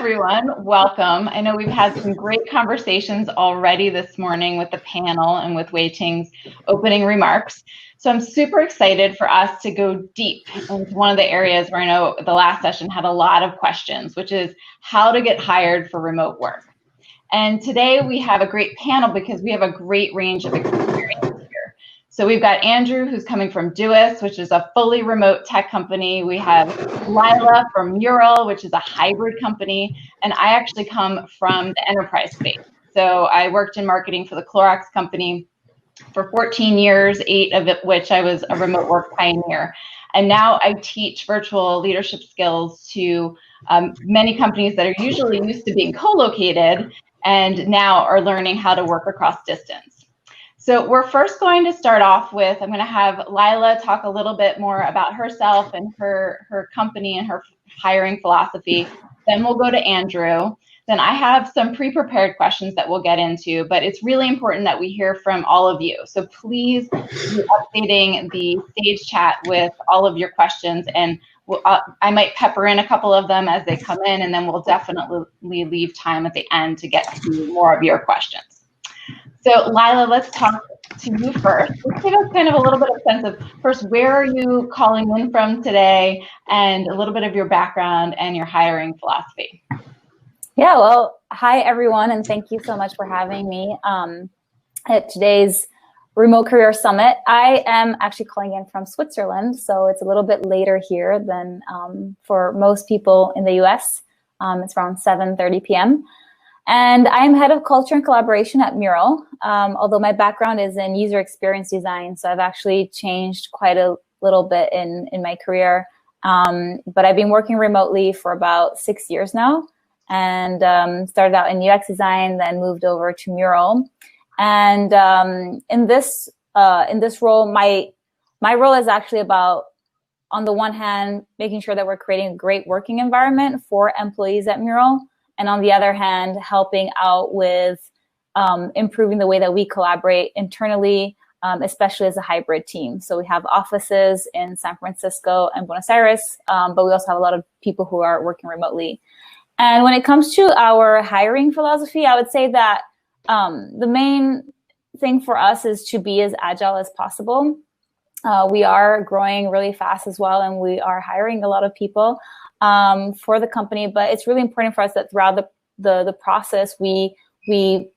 everyone. Welcome. I know we've had some great conversations already this morning with the panel and with Wei Ting's opening remarks. So I'm super excited for us to go deep into one of the areas where I know the last session had a lot of questions, which is how to get hired for remote work. And today we have a great panel because we have a great range of experience here. So we've got Andrew, who's coming from Doist, which is a fully remote tech company. We have Laila from MURAL, which is a hybrid company. And I actually come from the enterprise space. So I worked in marketing for the Clorox company for 14 years, 8 of it which I was a remote work pioneer. And now I teach virtual leadership skills to many companies that are usually used to being co-located and now are learning how to work across distance. So we're first going to start off with, I'm going to have Laila talk a little bit more about herself and her company and her hiring philosophy. Then we'll go to Andrew. Then I have some pre-prepared questions that we'll get into, but it's really important that we hear from all of you. So please be updating the stage chat with all of your questions, and I might pepper in a couple of them as they come in, and then we'll definitely leave time at the end to get to more of your questions. So Laila, let's talk to you first. Let's give us kind of a little bit of sense of, first, where are you calling in from today, and a little bit of your background and your hiring philosophy. Yeah, well, hi everyone, and thank you so much for having me at today's Remote Career Summit. I am actually calling in from Switzerland, so it's a little bit later here than for most people in the US. It's around 7:30 p.m. And I'm head of culture and collaboration at MURAL, although my background is in user experience design, so I've actually changed quite a little bit in my career. But I've been working remotely for about 6 years now, and started out in UX design, then moved over to MURAL. And in this role, my role is actually about, on the one hand, making sure that we're creating a great working environment for employees at MURAL, and on the other hand, helping out with improving the way that we collaborate internally, especially as a hybrid team. So we have offices in San Francisco and Buenos Aires, but we also have a lot of people who are working remotely. And when it comes to our hiring philosophy, I would say that the main thing for us is to be as agile as possible. We are growing really fast as well, and we are hiring a lot of people for the company. But it's really important for us that throughout the process, we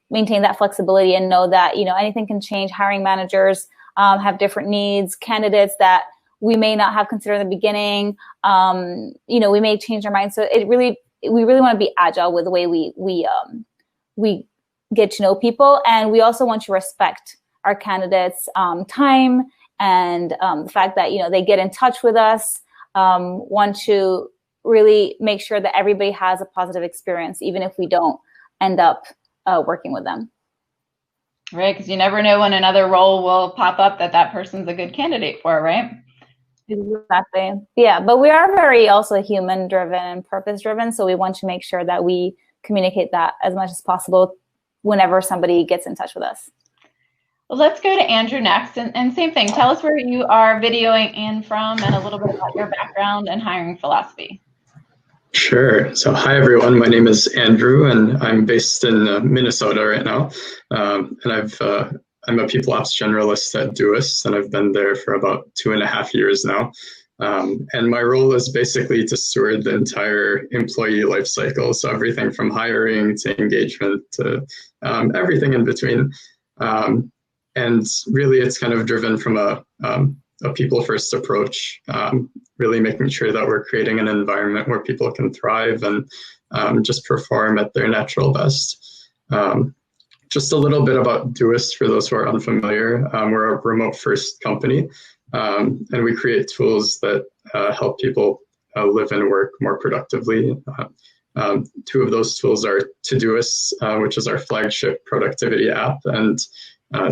maintain that flexibility and know that, you know, anything can change. Hiring managers have different needs. Candidates that we may not have considered in the beginning, you know, we may change our minds. So we really want to be agile with the way we get to know people, and we also want to respect our candidates' time and the fact that, you know, they get in touch with us. Want to really make sure that everybody has a positive experience, even if we don't end up working with them. Right, because you never know when another role will pop up that person's a good candidate for, right? Exactly. Yeah, but we are very also human-driven and purpose-driven, so we want to make sure that we communicate that as much as possible whenever somebody gets in touch with us. Well, let's go to Andrew next, and same thing. Tell us where you are videoing in from and a little bit about your background and hiring philosophy. Sure. So hi, everyone. My name is Andrew, and I'm based in Minnesota right now. And I'm a People Ops Generalist at Doist, and I've been there for about 2.5 years now. And my role is basically to steward the entire employee life cycle. So everything from hiring to engagement to everything in between. And really, it's kind of driven from a people-first approach, really making sure that we're creating an environment where people can thrive and just perform at their natural best. Just a little bit about Doist for those who are unfamiliar. We're a remote-first company, and we create tools that help people live and work more productively. 2 of those tools are Todoist, which is our flagship productivity app, and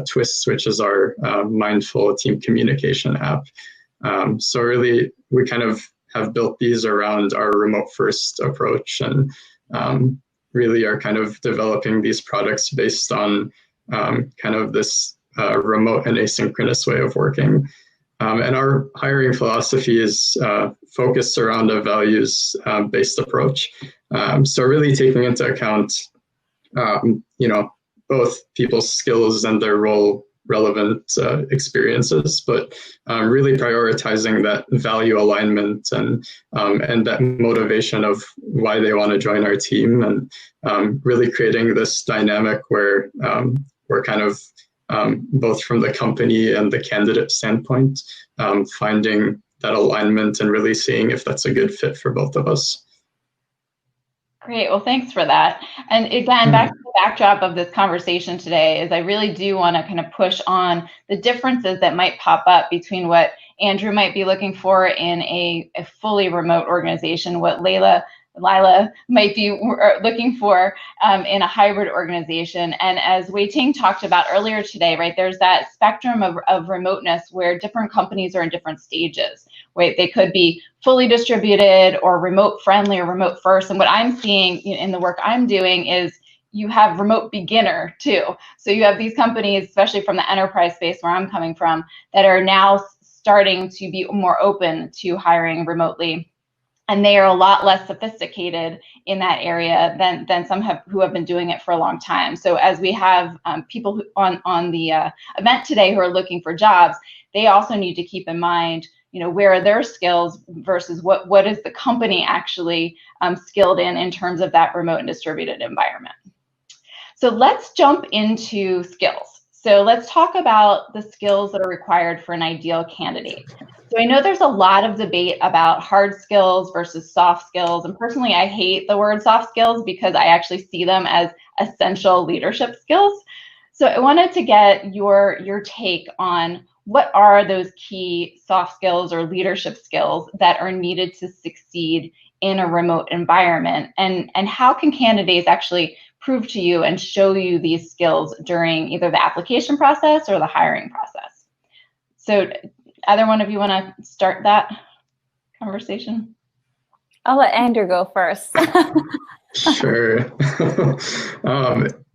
Twist, which is our mindful team communication app. So really, we kind of have built these around our remote-first approach, and really are kind of developing these products based on kind of this remote and asynchronous way of working. And our hiring philosophy is focused around a values-based approach. So really taking into account, both people's skills and their role relevant experiences, but really prioritizing that value alignment and that motivation of why they want to join our team, and really creating this dynamic where we're kind of both from the company and the candidate standpoint, finding that alignment and really seeing if that's a good fit for both of us. Great. Well, thanks for that. And again, back to the backdrop of this conversation today is I really do want to kind of push on the differences that might pop up between what Andrew might be looking for in a fully remote organization, what Laila might be looking for in a hybrid organization. And as Wei Ting talked about earlier today, right, there's that spectrum of remoteness where different companies are in different stages, right? They could be fully distributed or remote friendly or remote first. And what I'm seeing in the work I'm doing is you have remote beginner too. So you have these companies, especially from the enterprise space where I'm coming from, that are now starting to be more open to hiring remotely. And they are a lot less sophisticated in that area than some who have been doing it for a long time. So as we have people who, on the event today who are looking for jobs, they also need to keep in mind, where are their skills versus what is the company actually skilled in terms of that remote and distributed environment. So let's jump into skills. So let's talk about the skills that are required for an ideal candidate. So I know there's a lot of debate about hard skills versus soft skills. And personally, I hate the word soft skills because I actually see them as essential leadership skills. So I wanted to get your take on what are those key soft skills or leadership skills that are needed to succeed in a remote environment, and how can candidates actually prove to you and show you these skills during either the application process or the hiring process. So either one of you want to start that conversation? I'll let Andrew go first. Sure.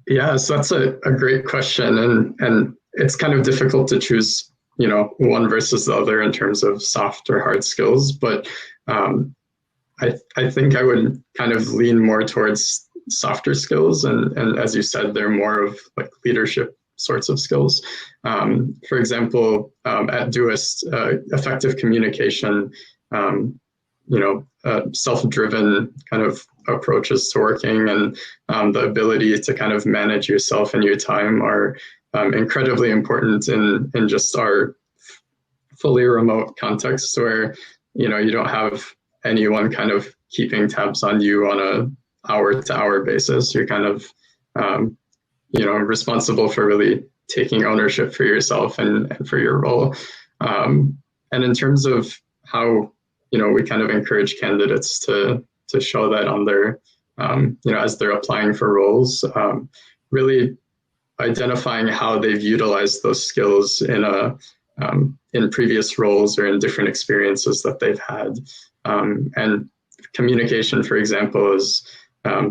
Yeah, so that's a great question, and it's kind of difficult to choose, one versus the other in terms of soft or hard skills, but I think I would kind of lean more towards softer skills, and as you said, they're more of like leadership sorts of skills. For example, at Doist, effective communication, self-driven kind of approaches to working, and the ability to kind of manage yourself and your time are incredibly important in just our fully remote context where, you don't have anyone kind of keeping tabs on you on a hour-to-hour basis. You're kind of, responsible for really taking ownership for yourself and for your role. And in terms of how, we kind of encourage candidates to show that on their, as they're applying for roles, really identifying how they've utilized those skills in previous roles or in different experiences that they've had. And communication, for example, is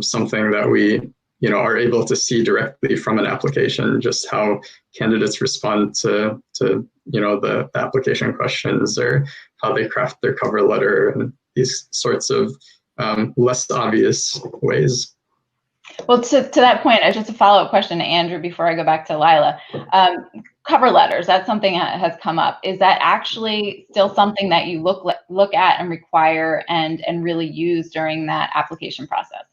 something that we are able to see directly from an application, just how candidates respond to the application questions or how they craft their cover letter and these sorts of less obvious ways. Well, to that point, just a follow-up question to Andrew before I go back to Laila. Cover letters, that's something that has come up. Is that actually still something that you look at and require and really use during that application process?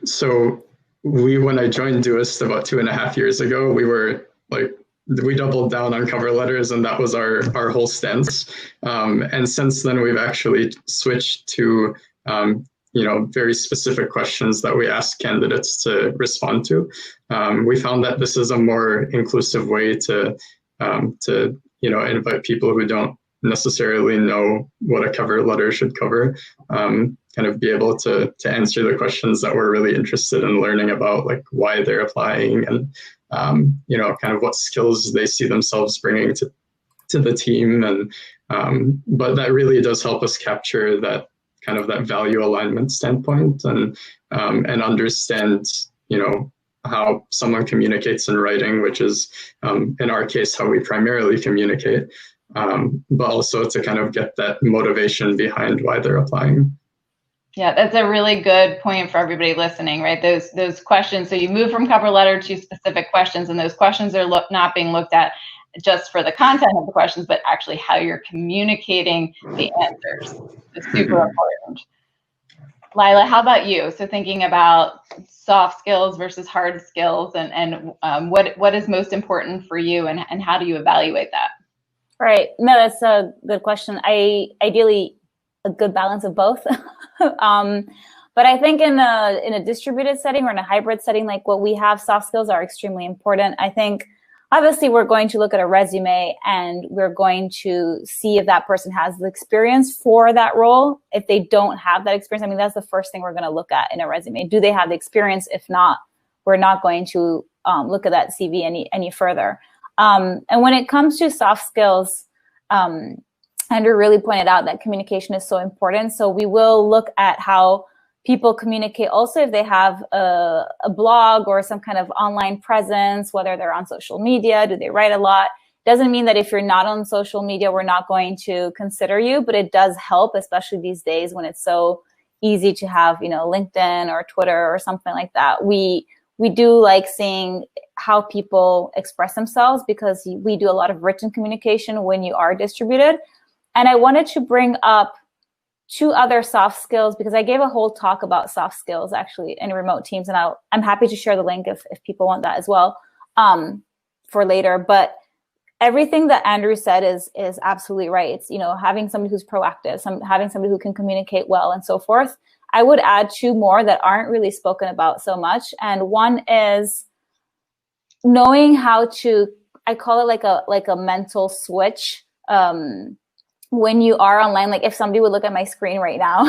So when I joined Doist about 2.5 years ago, we doubled down on cover letters, and that was our whole stance. And since then, we've actually switched to very specific questions that we ask candidates to respond to. We found that this is a more inclusive way to invite people who don't necessarily know what a cover letter should cover, kind of be able to answer the questions that we're really interested in learning about, like why they're applying and kind of what skills they see themselves bringing to the team. And but that really does help us capture that kind of that value alignment standpoint and understand how someone communicates in writing, which is in our case how we primarily communicate, but also to kind of get that motivation behind why they're applying. Yeah, that's a really good point for everybody listening, right? Those questions. So you move from cover letter to specific questions, and those questions are not being looked at just for the content of the questions, but actually how you're communicating the answers. It's super important. Laila, how about you? So thinking about soft skills versus hard skills, and what is most important for you, and how do you evaluate that? Right. No, that's a good question. Ideally a good balance of both. But I think in a distributed setting or in a hybrid setting, like what we have, soft skills are extremely important. I think obviously we're going to look at a resume and we're going to see if that person has the experience for that role. If they don't have that experience, I mean, that's the first thing we're going to look at in a resume. Do they have the experience? If not, we're not going to look at that CV any further. And when it comes to soft skills, Andrew really pointed out that communication is so important. So we will look at how people communicate. Also, if they have a blog or some kind of online presence, whether they're on social media, do they write a lot? Doesn't mean that if you're not on social media, we're not going to consider you, but it does help, especially these days when it's so easy to have, LinkedIn or Twitter or something like that. We do like seeing how people express themselves because we do a lot of written communication when you are distributed. And I wanted to bring up 2 other soft skills because I gave a whole talk about soft skills actually in remote teams, and I'm happy to share the link if people want that as well for later. But everything that Andrew said is absolutely right. It's having somebody who's proactive, having somebody who can communicate well, and so forth. I would add 2 more that aren't really spoken about so much, and one is knowing how to, I call it like a mental switch. When you are online, like if somebody would look at my screen right now,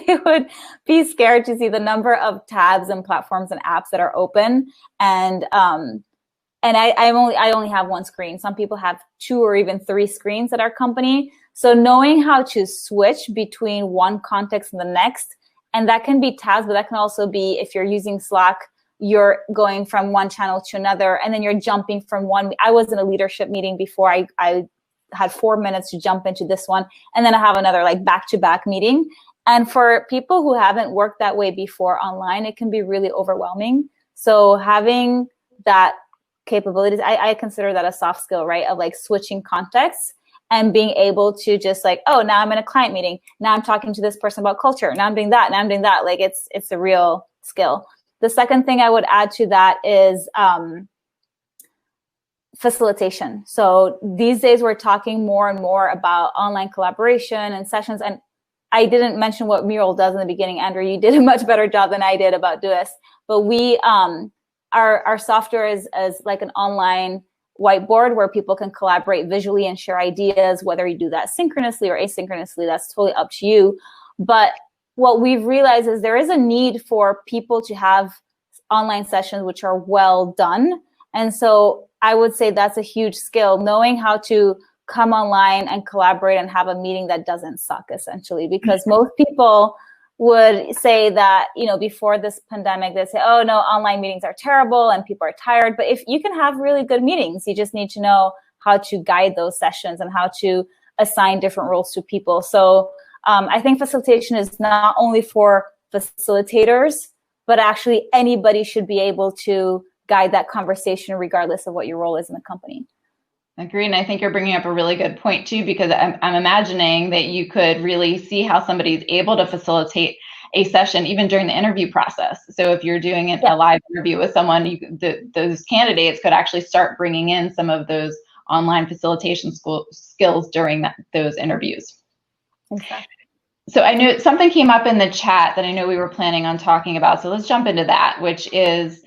they would be scared to see the number of tabs and platforms and apps that are open. And I only have one screen. Some people have 2 or even 3 screens at our company. So knowing how to switch between one context and the next, and that can be tabs, but that can also be if you're using Slack, you're going from one channel to another, and then you're jumping from one. I was in a leadership meeting before. I had 4 minutes to jump into this one, and then I have another like back-to-back meeting. And for people who haven't worked that way before online, it can be really overwhelming. So having that capabilities, I consider that a soft skill, right? Of like switching contexts and being able to just like, oh, now I'm in a client meeting. Now I'm talking to this person about culture. Now I'm doing that. Now I'm doing that. Like it's a real skill. The second thing I would add to that is facilitation. So these days we're talking more and more about online collaboration and sessions. And I didn't mention what Mural does in the beginning. Andrew, you did a much better job than I did about Doist. But we, our software is like an online whiteboard where people can collaborate visually and share ideas, whether you do that synchronously or asynchronously, that's totally up to you. But what we've realized is there is a need for people to have online sessions which are well done. And so I would say that's a huge skill, knowing how to come online and collaborate and have a meeting that doesn't suck, essentially, because most people would say that, before this pandemic, they say, oh no, online meetings are terrible and people are tired. But if you can have really good meetings, you just need to know how to guide those sessions and how to assign different roles to people. So I think facilitation is not only for facilitators, but actually anybody should be able to guide that conversation regardless of what your role is in the company. Agreed. And I think you're bringing up a really good point too, because I'm imagining that you could really see how somebody's able to facilitate a session even during the interview process. So if you're doing a live interview with someone, those candidates could actually start bringing in some of those online facilitation skills during those interviews. Exactly. So I know something came up in the chat that I know we were planning on talking about. So let's jump into that, which is,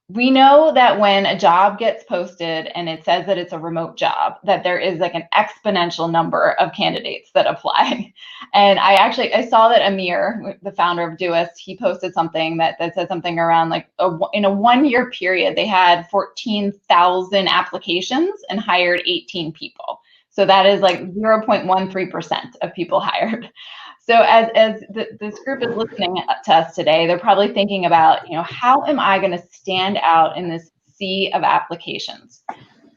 we know that when a job gets posted and it says that it's a remote job, that there is like an exponential number of candidates that apply. And I saw that Amir, the founder of Doist, he posted something that said something around like in a 1-year period, they had 14,000 applications and hired 18 people. So that is like 0.13% of people hired. So as this group is listening to us today, they're probably thinking about, how am I going to stand out in this sea of applications?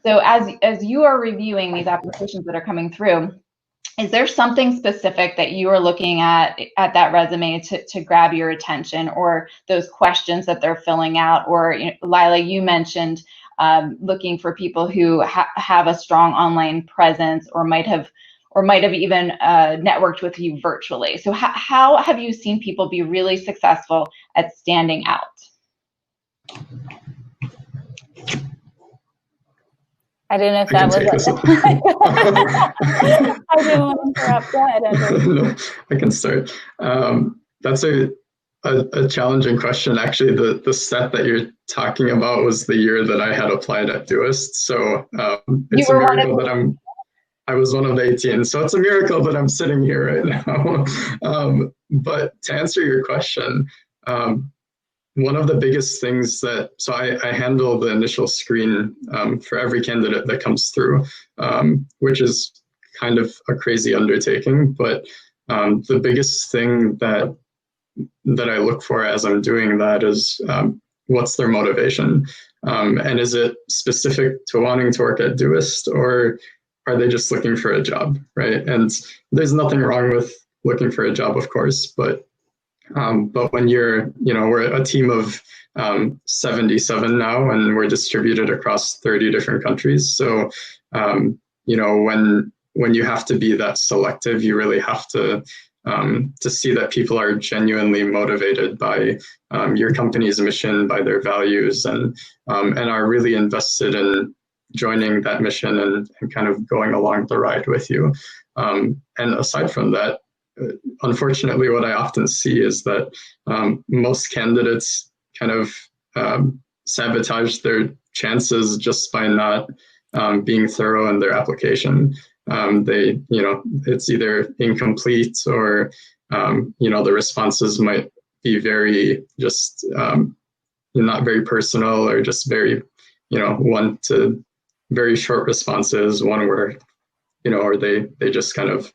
So as you are reviewing these applications that are coming through, is there something specific that you are looking at that resume to grab your attention, or those questions that they're filling out? Or, you know, Laila, you mentioned looking for people who have a strong online presence, or might have even networked with you virtually. So how have you seen people be really successful at standing out? I didn't know if that was I didn't want to interrupt. Go ahead, Andrew. No, I can start. That's a challenging question. Actually, the set that you're talking about was the year that I had applied at Doist. So it's a miracle that I was one of the 18. So it's a miracle that I'm sitting here right now. But to answer your question, one of the biggest things so I handle the initial screen for every candidate that comes through, which is kind of a crazy undertaking. But the biggest thing that I look for as I'm doing that is what's their motivation? And is it specific to wanting to work at Doist, or are they just looking for a job, right? And there's nothing wrong with looking for a job, of course, but when you're, we're a team of 77 now, and we're distributed across 30 different countries. So, when you have to be that selective, you really have to see that people are genuinely motivated by your company's mission, by their values, and are really invested in joining that mission and kind of going along the ride with you. And aside from that, unfortunately, what I often see is that most candidates kind of sabotage their chances just by not being thorough in their application. It's either incomplete, or the responses might be very just not very personal, or just very one to very short responses, one where or they just kind of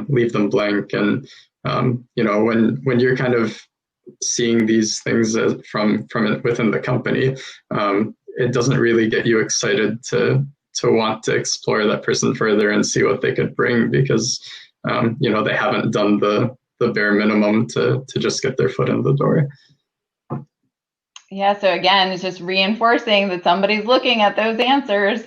leave them blank. And when you're kind of seeing these things from within the company, it doesn't really get you excited to want to explore that person further and see what they could bring, because they haven't done the bare minimum to just get their foot in the door. Yeah, so again, it's just reinforcing that somebody's looking at those answers,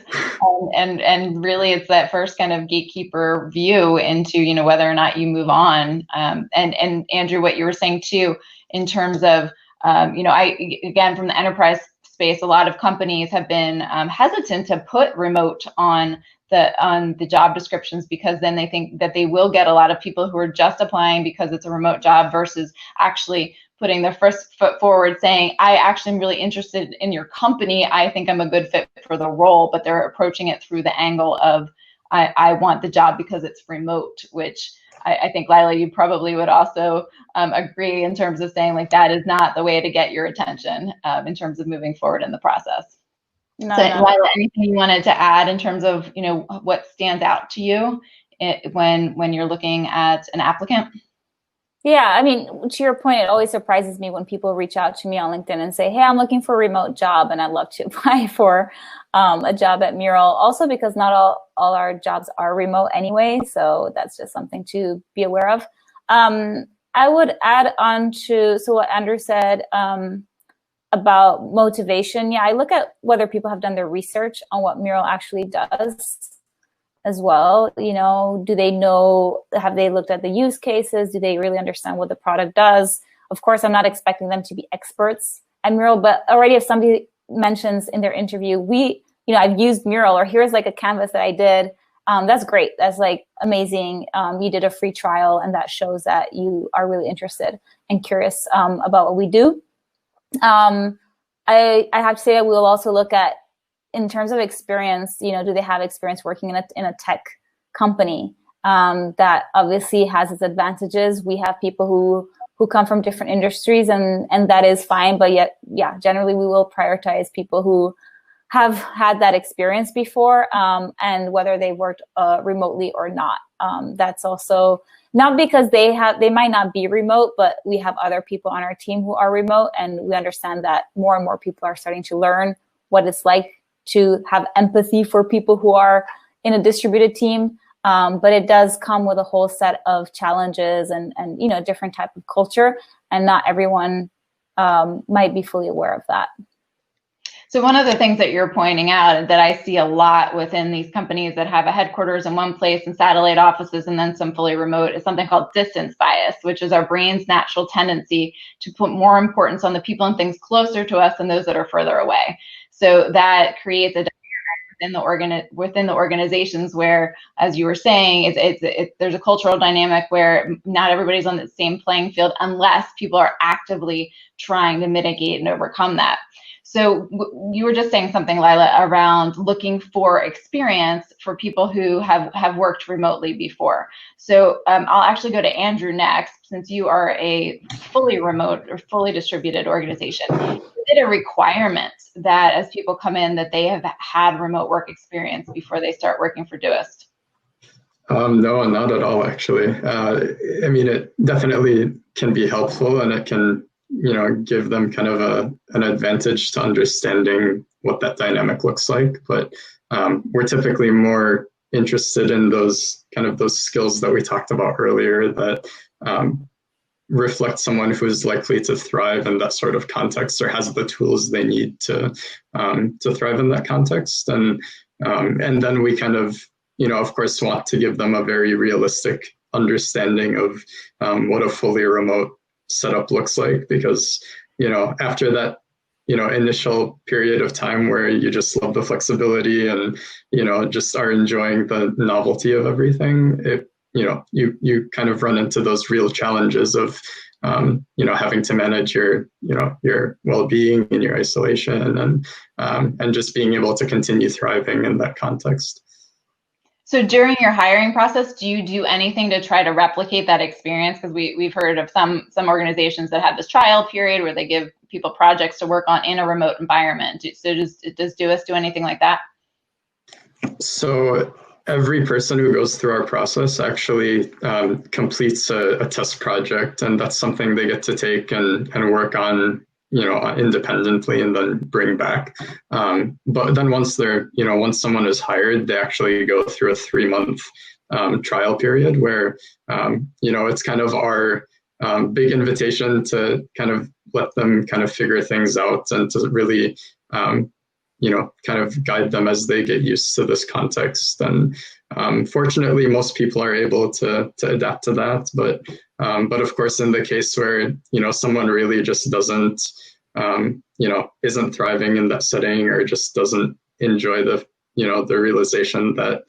and really it's that first kind of gatekeeper view into whether or not you move on. And Andrew, what you were saying too, in terms of again, from the enterprise space, a lot of companies have been hesitant to put remote on the job descriptions, because then they think that they will get a lot of people who are just applying because it's a remote job, versus actually putting their first foot forward, saying, I actually am really interested in your company. I think I'm a good fit for the role, but they're approaching it through the angle of, I want the job because it's remote, which I think, Laila, you probably would also agree in terms of saying, like, that is not the way to get your attention in terms of moving forward in the process. No. Laila, anything you wanted to add in terms of, what stands out to you when you're looking at an applicant? Yeah, I mean, to your point, it always surprises me when people reach out to me on LinkedIn and say, hey, I'm looking for a remote job and I'd love to apply for a job at Mural. Also, because not all our jobs are remote anyway, so that's just something to be aware of. I would add on to what Andrew said about motivation. Yeah, I look at whether people have done their research on what Mural actually does as well. Do they know, have they looked at the use cases? Do they really understand what the product does? Of course, I'm not expecting them to be experts at Mural, but already if somebody mentions in their interview, I've used Mural, or here's like a canvas that I did, that's great. That's like amazing. You did a free trial, and that shows that you are really interested and curious about what we do. I have to say that we'll also look at, in terms of experience, do they have experience working in a tech company? That obviously has its advantages. We have people who come from different industries, and that is fine. But yet, yeah, generally we will prioritize people who have had that experience before, and whether they worked remotely or not. That's also not because they might not be remote, but we have other people on our team who are remote, and we understand that more and more people are starting to learn what it's like to have empathy for people who are in a distributed team. But it does come with a whole set of challenges and you know, different type of culture, and not everyone might be fully aware of that. So one of the things that you're pointing out that I see a lot within these companies that have a headquarters in one place and satellite offices and then some fully remote is something called distance bias, which is our brain's natural tendency to put more importance on the people and things closer to us than those that are further away. So that creates a within the organizations where, as you were saying, there's a cultural dynamic where not everybody's on the same playing field unless people are actively trying to mitigate and overcome that. So you were just saying something, Laila, around looking for experience for people who have worked remotely before. So I'll actually go to Andrew next, since you are a fully remote or fully distributed organization. Is it a requirement that as people come in that they have had remote work experience before they start working for Doist? No, not at all, actually. I mean, it definitely can be helpful, and it can, you know, give them kind of an advantage to understanding what that dynamic looks like. But we're typically more interested in those skills that we talked about earlier that reflect someone who's likely to thrive in that sort of context or has the tools they need to thrive in that context. And then we kind of, you know, of course, want to give them a very realistic understanding of what a fully remote setup looks like, because, you know, after that, you know, initial period of time where you just love the flexibility and, you know, just are enjoying the novelty of everything, it, you know, you kind of run into those real challenges of, you know, having to manage your, you know, your well-being and your isolation and just being able to continue thriving in that context. So during your hiring process, do you do anything to try to replicate that experience? Because we've heard of some organizations that have this trial period where they give people projects to work on in a remote environment. So does Doist do anything like that? So every person who goes through our process actually completes a test project, and that's something they get to take and work on, you know, independently and then bring back. But then once they're, you know, once someone is hired, they actually go through a 3-month trial period where, you know, it's kind of our big invitation to kind of let them kind of figure things out and to really, you know, kind of guide them as they get used to this context. And fortunately, most people are able to adapt to that. But of course, in the case where, you know, someone really just doesn't, you know, isn't thriving in that setting or just doesn't enjoy the, you know, the realization that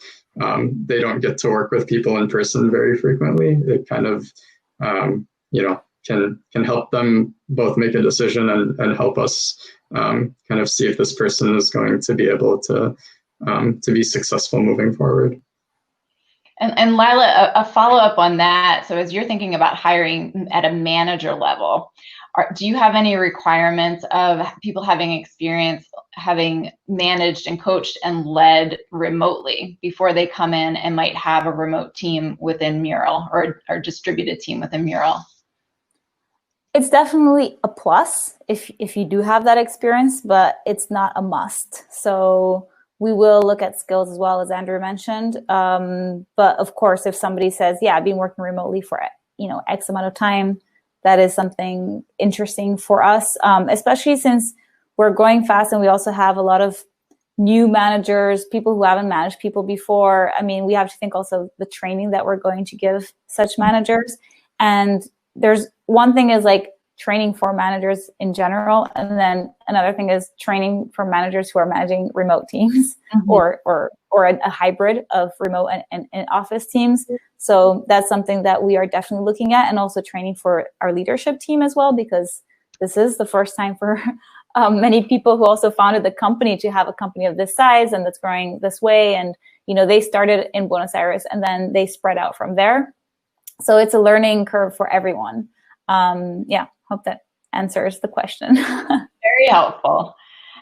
they don't get to work with people in person very frequently, it kind of, you know, can help them both make a decision and help us kind of see if this person is going to be able to be successful moving forward. And Laila, a follow-up on that. So as you're thinking about hiring at a manager level, do you have any requirements of people having experience having managed and coached and led remotely before they come in and might have a remote team within MURAL or distributed team within MURAL? It's definitely a plus if you do have that experience, but it's not a must. So we will look at skills as well, as Andrew mentioned. But of course, if somebody says, yeah, I've been working remotely for, you know, X amount of time, that is something interesting for us, especially since we're growing fast and we also have a lot of new managers, people who haven't managed people before. I mean, we have to think also the training that we're going to give such managers. And there's one thing is like training for managers in general, and then another thing is training for managers who are managing remote teams, mm-hmm. or a hybrid of remote and office teams. So that's something that we are definitely looking at, and also training for our leadership team as well, because this is the first time for many people who also founded the company to have a company of this size and that's growing this way. And, you know, they started in Buenos Aires and then they spread out from there. So it's a learning curve for everyone. Yeah, hope that answers the question. Very helpful.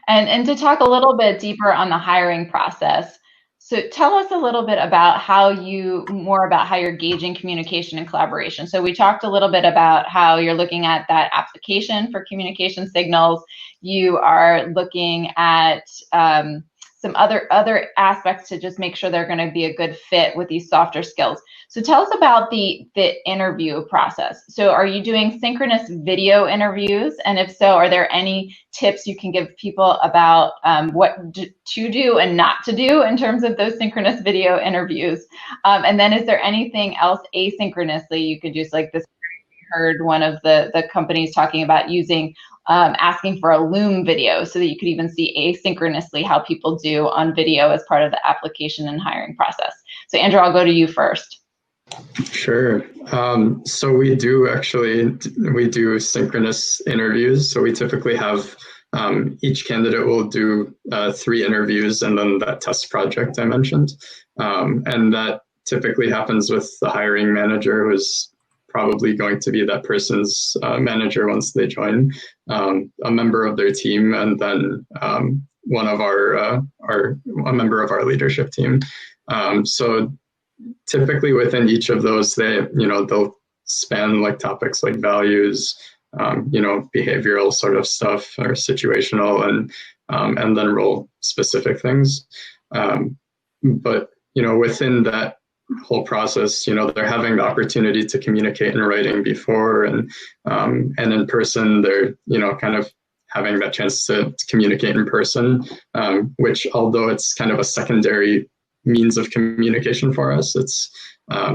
And to talk a little bit deeper on the hiring process. So tell us a little bit about how you're gauging communication and collaboration. So we talked a little bit about how you're looking at that application for communication signals. You are looking at some some other aspects to just make sure they're going to be a good fit with these softer skills. So tell us about the interview process. So are you doing synchronous video interviews? And if so, are there any tips you can give people about what to do and not to do in terms of those synchronous video interviews? And then is there anything else asynchronously you could do? So like this, I heard one of the companies talking about using asking for a Loom video so that you could even see asynchronously how people do on video as part of the application and hiring process. So Andrew, I'll go to you first. Sure. So we do synchronous interviews. So we typically have each candidate will do 3 interviews and then that test project I mentioned. And that typically happens with the hiring manager, who's probably going to be that person's manager once they join, a member of their team, and then one of a member of our leadership team. So typically within each of those, they'll span like topics like values, behavioral sort of stuff, or situational, and then role specific things. But within that whole process, they're having the opportunity to communicate in writing before, and in person, they're kind of having that chance to communicate in person, which, although it's kind of a secondary means of communication for us, it's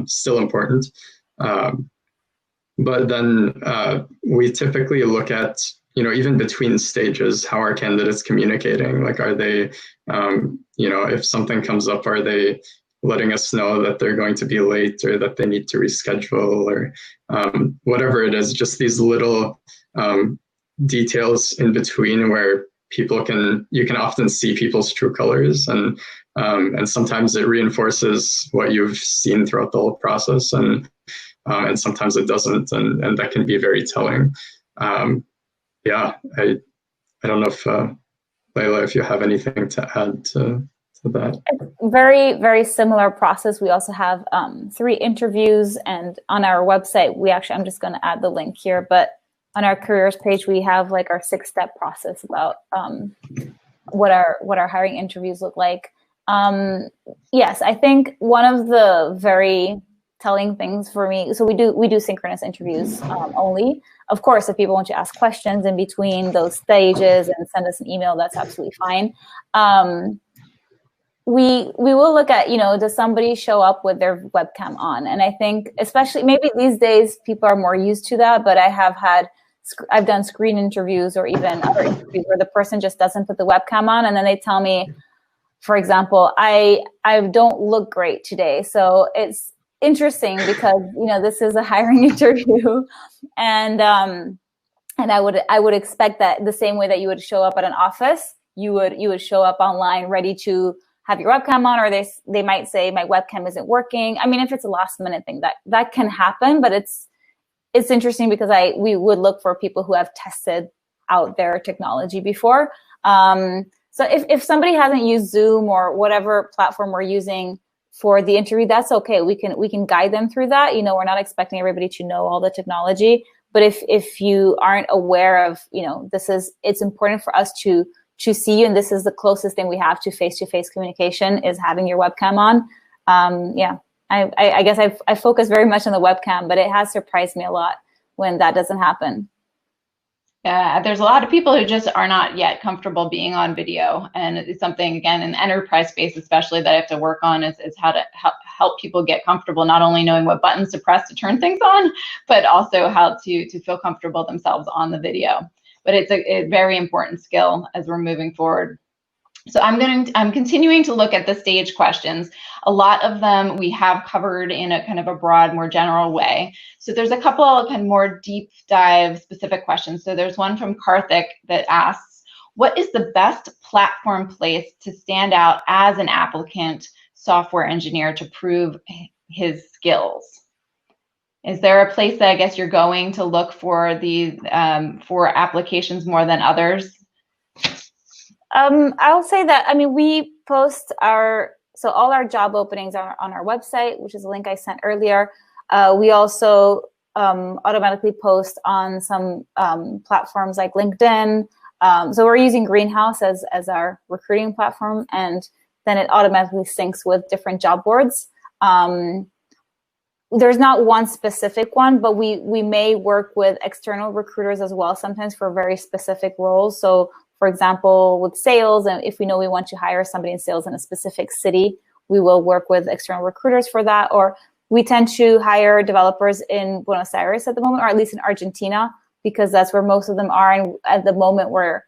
still important. But then we typically look at, even between stages, how are candidates communicating? Like, are they, if something comes up, are they letting us know that they're going to be late or that they need to reschedule, or whatever it is, just these little details in between where you can often see people's true colors, and sometimes it reinforces what you've seen throughout the whole process, and sometimes it doesn't, and that can be very telling. Yeah, I don't know if Laila, if you have anything to add to that. Very, very similar process. We also have 3 interviews, and on our website, I'm just going to add the link here, but on our careers page, we have like our 6-step process about what our hiring interviews look like. Yes, I think one of the very telling things for me, so we do synchronous interviews only. Of course, if people want to ask questions in between those stages and send us an email, that's absolutely fine. We will look at, does somebody show up with their webcam on? And I think, especially maybe these days, people are more used to that, but I've done screen interviews or even other interviews where the person just doesn't put the webcam on, and then they tell me, for example, I don't look great today. So it's interesting because, this is a hiring interview, and I would expect that the same way that you would show up at an office, you would show up online ready to have your webcam on, or they might say my webcam isn't working. I mean, if it's a last minute thing, that can happen, but it's interesting because we would look for people who have tested out their technology before. So if somebody hasn't used Zoom or whatever platform we're using for the interview, that's okay. We can guide them through that. We're not expecting everybody to know all the technology, but if you aren't aware of, it's important for us to see you, and this is the closest thing we have to face-to-face communication, is having your webcam on. Yeah, I guess I focus very much on the webcam, but it has surprised me a lot when that doesn't happen. Yeah, there's a lot of people who just are not yet comfortable being on video, and it's something, again, in the enterprise space especially, that I have to work on is how to help people get comfortable, not only knowing what buttons to press to turn things on, but also how to feel comfortable themselves on the video. But it's a very important skill as we're moving forward. So I'm continuing to look at the stage questions. A lot of them we have covered in a kind of a broad, more general way. So there's a couple of kind of more deep dive specific questions. So there's one from Karthik that asks, what is the best platform place to stand out as an applicant software engineer to prove his skills? Is there a place that I guess you're going to look for these for applications more than others? I'll say that, we post all our job openings are on our website, which is a link I sent earlier. We also automatically post on some platforms like LinkedIn, So we're using Greenhouse as our recruiting platform, and then it automatically syncs with different job boards. There's not one specific one, but we may work with external recruiters as well, sometimes for very specific roles. So for example, with sales, and if we know we want to hire somebody in sales in a specific city, we will work with external recruiters for that. Or we tend to hire developers in Buenos Aires at the moment, or at least in Argentina, because that's where most of them are. And at the moment where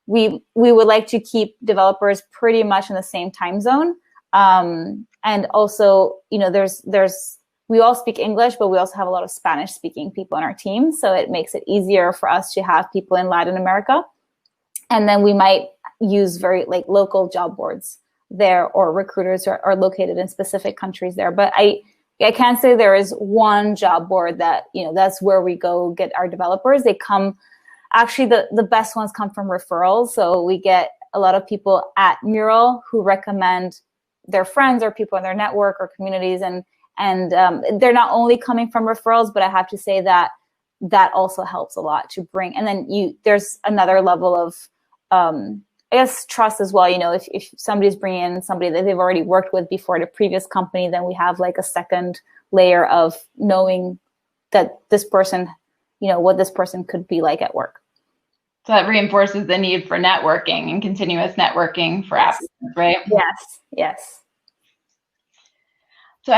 we would like to keep developers pretty much in the same time zone. And also, you know, we all speak English, but we also have a lot of Spanish speaking people on our team. So it makes it easier for us to have people in Latin America. And then we might use very local job boards there, or recruiters are located in specific countries there. But I can't say there is one job board that, you know, that's where we go get our developers. They come, actually the best ones come from referrals. So we get a lot of people at Mural who recommend their friends or people in their network or communities. And they're not only coming from referrals, but I have to say that also helps a lot to bring. And then there's another level of, I guess, trust as well. You know, if somebody's bringing in somebody that they've already worked with before at a previous company, then we have like a second layer of knowing that this person, you know, what this person could be like at work. So that reinforces the need for networking and continuous networking for applicants, right? Yes, yes. So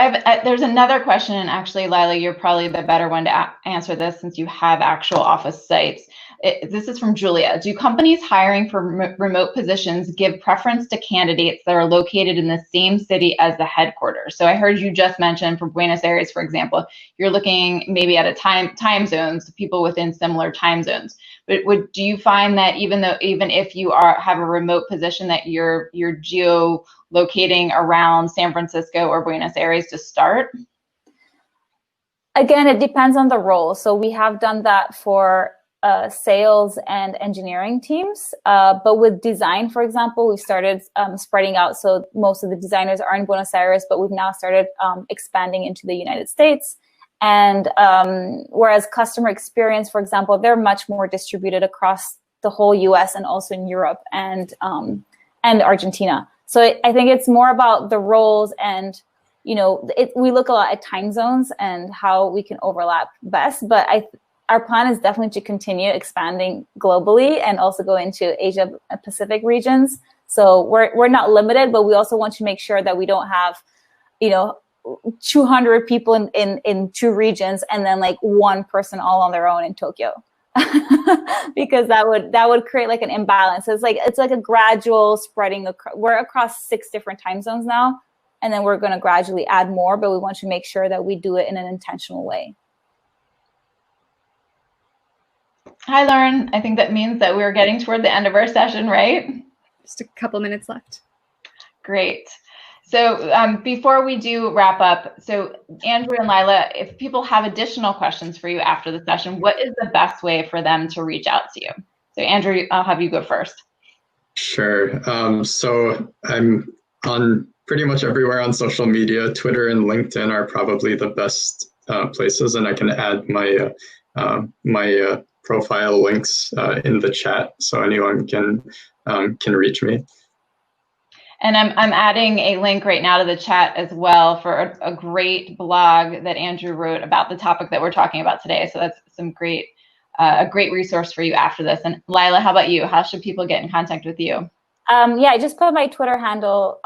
there's another question, and actually, Laila, you're probably the better one to answer this since you have actual office sites. This is from Julia. Do companies hiring for remote positions give preference to candidates that are located in the same city as the headquarters? So I heard you just mention for Buenos Aires, for example, you're looking maybe at a time zones, people within similar time zones. But do you find that even if you have a remote position, that you're geo-locating around San Francisco or Buenos Aires to start? Again, it depends on the role. So we have done that for sales and engineering teams. But with design, for example, we started spreading out. So most of the designers are in Buenos Aires, but we've now started expanding into the United States. And whereas customer experience, for example, they're much more distributed across the whole US and also in Europe and Argentina. So I think it's more about the roles, and you know, we look a lot at time zones and how we can overlap best. But our plan is definitely to continue expanding globally and also go into Asia Pacific regions. So we're not limited, but we also want to make sure that we don't have, you know, 200 people in two regions and then like one person all on their own in Tokyo. Because that would create like an imbalance. So it's like a gradual spreading. We're across 6 different time zones now, and then we're going to gradually add more, but we want to make sure that we do it in an intentional way. Hi, Lauren. I think that means that we're getting toward the end of our session, right? Just a couple minutes left. Great. So before we do wrap up, so Andrew and Laila, if people have additional questions for you after the session, what is the best way for them to reach out to you? So Andrew, I'll have you go first. Sure. So I'm on pretty much everywhere on social media. Twitter and LinkedIn are probably the best places, and I can add my my profile links in the chat, so anyone can reach me. And I'm adding a link right now to the chat as well for a great blog that Andrew wrote about the topic that we're talking about today. So that's some a great resource for you after this. And Laila, how about you? How should people get in contact with you? Yeah, I just put my Twitter handle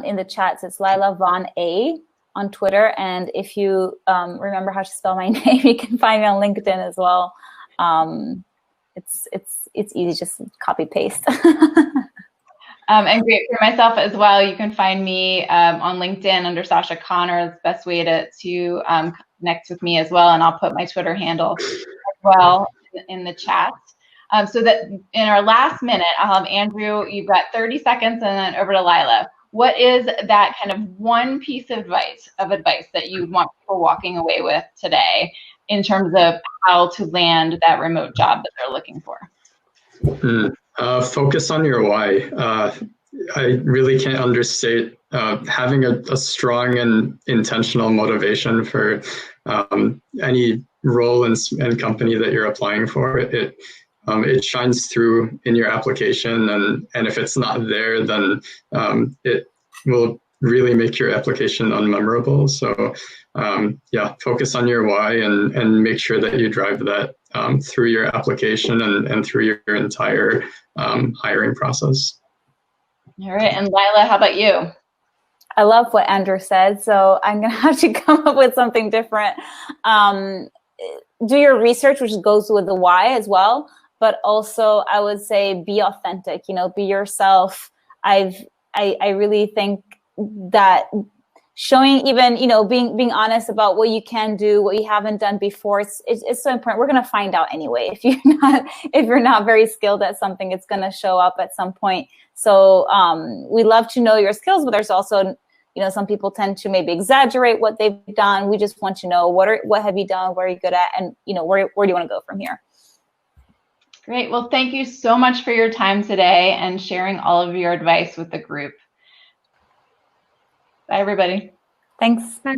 in the chat. So it's Laila Von A on Twitter. And if you remember how to spell my name, you can find me on LinkedIn as well. It's easy, just copy paste. And great for myself as well. You can find me on LinkedIn under Sasha Connor. That's the best way to connect with me as well. And I'll put my Twitter handle as well in the chat. So that in our last minute, I'll have Andrew, you've got 30 seconds, and then over to Laila. What is that kind of one piece of advice that you want people walking away with today in terms of how to land that remote job that they're looking for? Focus on your why. I really can't understate having a strong and intentional motivation for any role and company that you're applying for. it shines through in your application, and if it's not there, then it will really make your application unmemorable. So yeah, focus on your why and make sure that you drive that through your application and through your entire hiring process. All right, and Laila, how about you? I love what Andrew said, so I'm going to have to come up with something different. Do your research, which goes with the why as well, but also I would say be authentic, be yourself. I really think that showing even, being honest about what you can do, what you haven't done before, it's so important. We're going to find out anyway. If you're not very skilled at something, it's going to show up at some point. So we love to know your skills, but there's also, some people tend to maybe exaggerate what they've done. We just want to know what have you done, where are you good at, and where do you want to go from here? Great. Well, thank you so much for your time today and sharing all of your advice with the group. Bye, everybody. Thanks. Bye.